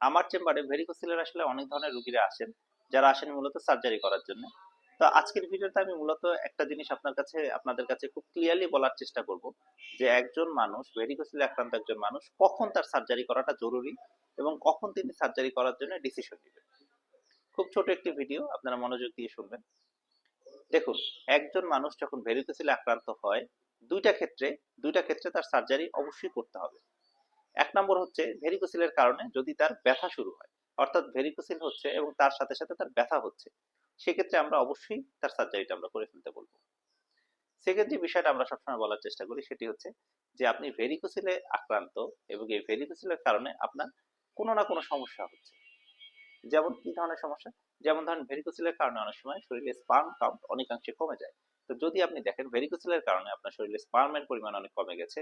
আমার চেম্বারে ভেরিকোসিলের আসলে অনেক ধরনের রোগীরা আসেন, যারা আসেন মূলত সার্জারি করার জন্য। তো আজকের ভিডিওতে আমি মূলত একটা জিনিস আপনাদের কাছে খুব ক্লিয়ারলি বলার চেষ্টা করব, যে একজন মানুষ ভেরিকোসিলে আক্রান্ত একজন মানুষ কখন তার সার্জারি করাটা জরুরি এবং কখন তিনি সার্জারি করার জন্য ডিসিশন নেবেন। খুব ছোট একটি ভিডিও, আপনারা মনোযোগ দিয়ে শুনবেন। দেখুন, একজন মানুষ যখন ভেরিকোসিলে আক্রান্ত হয়, দুইটা ক্ষেত্রে দুইটা ক্ষেত্রে তার সার্জারি অবশ্যই করতে হবে। এক নম্বর হচ্ছে ভেরিকোসিলের কারণে যদি তার ব্যথা শুরু হয়, অর্থাৎ ভেরিকোসিল হচ্ছে এবং তার সাথে সাথে তার ব্যথা হচ্ছে, সেক্ষেত্রে আমরা অবশ্যই তার সার্জারিটা আমরা করে ফেলতে বলবো। সেকেন্ড যে বিষয়টা আমরা সবসময় বলার চেষ্টা করি সেটি হচ্ছে যে আপনি ভেরিকোসিলে আক্রান্ত এবং এই ভেরিকোসিলের কারণে আপনার কোনো না কোনো সমস্যা হচ্ছে। যেমন কি ধরনের সমস্যা? যেমন ধরেন ভেরিকোসিলের কারণে অনেক সময় শরীরে স্পার্ম কাউন্ট অনেকাংশে কমে যায়। তো যদি আপনি দেখেন ভেরিকোসিলের কারণে আপনার শরীরে স্পার্মের পরিমাণ অনেক কমে গেছে,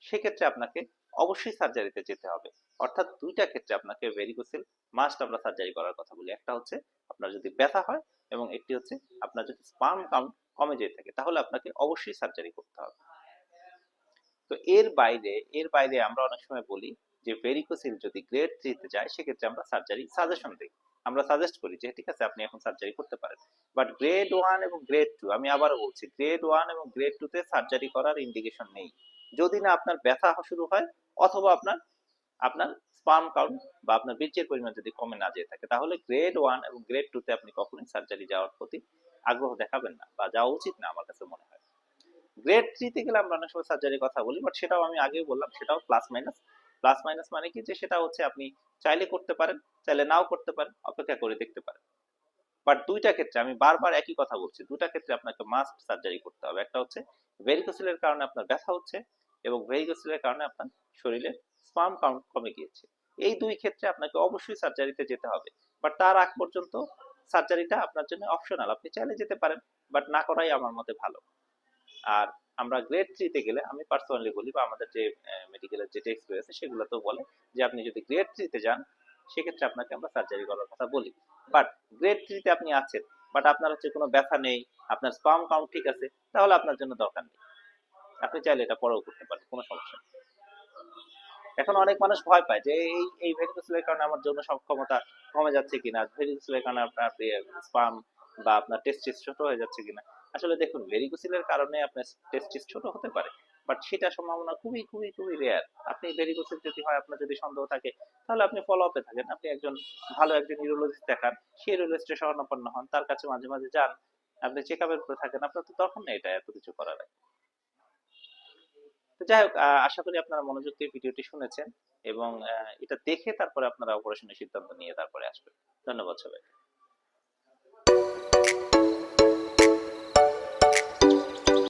সেক্ষেত্রে আপনাকে অবশ্যই সার্জারিতে যেতে হবে। অর্থাৎ দুইটা ক্ষেত্রে আপনাকে ভেরিকোসিল মাস্ট আমরা সার্জারি করার কথা বলি। একটা হচ্ছে আপনার যদি ব্যথা হয় এবং একটি হচ্ছে আপনার যদি স্পার্ম কাউন্ট কমে যেতে থাকে, তাহলে আপনাকে অবশ্যই সার্জারি করতে হবে। তো এর বাইরে আমরা অনেক সময় বলি যে ভেরিকোসিল যদি গ্রেড 3 তে যায়, সেক্ষেত্রে আমরা সার্জারি সাজেশন দিই। আমরা সাজেস্ট করি যে ঠিক আছে, আপনি এখন সার্জারি করতে পারেন। বাট গ্রেড 1 এবং গ্রেড 2, আমি আবারও বলছি, গ্রেড 1 এবং গ্রেড 2 তে সার্জারি করার ইন্ডিকেশন নেই। যদি না আপনার ব্যথা শুরু হয়, অথবা আপনার আপনার স্পার্ম কাউন্ট বা আপনার বীর্যের পরিমাণ যদি কমে না যেয়ে থাকে, তাহলে গ্রেড 1 এবং গ্রেড 2 তে আপনি কখনোই সার্জারি যাওয়ার প্রতি আগ্রহ দেখাবেন না, বা যাওয়া উচিত না আমার কাছে মনে হয়। গ্রেড 3 তে গেলে আমরা অনেক সময় সার্জারির কথা বলি, বাট সেটাও আমি আগেই বললাম, সেটাও প্লাস মাইনাস। প্লাস মাইনাস মানে কি, যে সেটা হচ্ছে আপনি চাইলে করতে পারেন, চাইলে নাও করতে পারেন, অপেক্ষা করে দেখতে পারেন। বাট দুইটা ক্ষেত্রে আমি বারবার একই কথা বলছি, দুইটা ক্ষেত্রে আপনাকে মাস্ট সার্জারি করতে হবে। একটা হচ্ছে ভেরিকোসিলের কারণে আপনার ব্যথা হচ্ছে, এবং ভেরিকোসিলের কারণে আপনার শরীরে স্পার্ম কাউন্ট কমে গিয়েছে। এই দুই ক্ষেত্রে আপনাকে অবশ্যই সার্জারিতে যেতে হবে। বাট তার আগ পর্যন্ত সার্জারিটা আপনার জন্য অপশনাল, আপনি চাইলে যেতে পারেন, বাট না করাই আমার মতে ভালো। আর আমরা গ্রেড 3 তে গেলে আমি পার্সোনালি বলি, বা আমাদের যে মেডিকেলের যে টেক্সট রয়েছে সেগুলোতেও বলে, যে আপনি যদি গ্রেড 3 তে যান, সেক্ষেত্রে আপনাকে আমরা সার্জারি করার কথা বলি। বাট গ্রেড 3 তে আপনি আছেন, বাট আপনার হচ্ছে কোনো ব্যথা নেই, আপনার স্পার্ম কাউন্ট ঠিক আছে, তাহলে আপনার জন্য দরকার নেই। আপনি চাইলে এটা পরেও করতে পারেন, কোনো সমস্যা নেই। এখন অনেক মানুষ ভয় পায় যে এই এই ভেরিকোসিলের কারণে আমার যৌন সক্ষমতা কমে যাচ্ছে কিনা, ভেরিকোসিলের কারণে আপনার স্পার্ম বা আপনার টেস্টিস ছোট হয়ে যাচ্ছে কিনা। আসলে দেখুন, ভেরিকোসিলের কারণে আপনার টেস্টিস ছোট হতে পারে, বাট সেটা সম্ভাবনা খুবই খুবই খুবই রেয়ার। আপনি ভেরিকোসিল যদি হয়, আপনার যদি সন্দেহ থাকে, তাহলে আপনি ফলো আপে থাকেন, আপনি ভালো একজন ইউরোলজিস্ট দেখান, সেই ইউরোলজিস্টের শরণাপন্ন হন, তার কাছে মাঝে মাঝে যান, আপনি চেক আপের উপরে থাকেন, আপনার তো দরকার নেই এটা এত কিছু করার। তো যাই হোক, আশা করি আপনারা মনোযোগ দিয়ে ভিডিওটি শুনেছেন এবং এটা দেখে তারপরে আপনারা অপারেশনের সিদ্ধান্ত নিয়ে তারপরে আসবেন। ধন্যবাদ সবাই।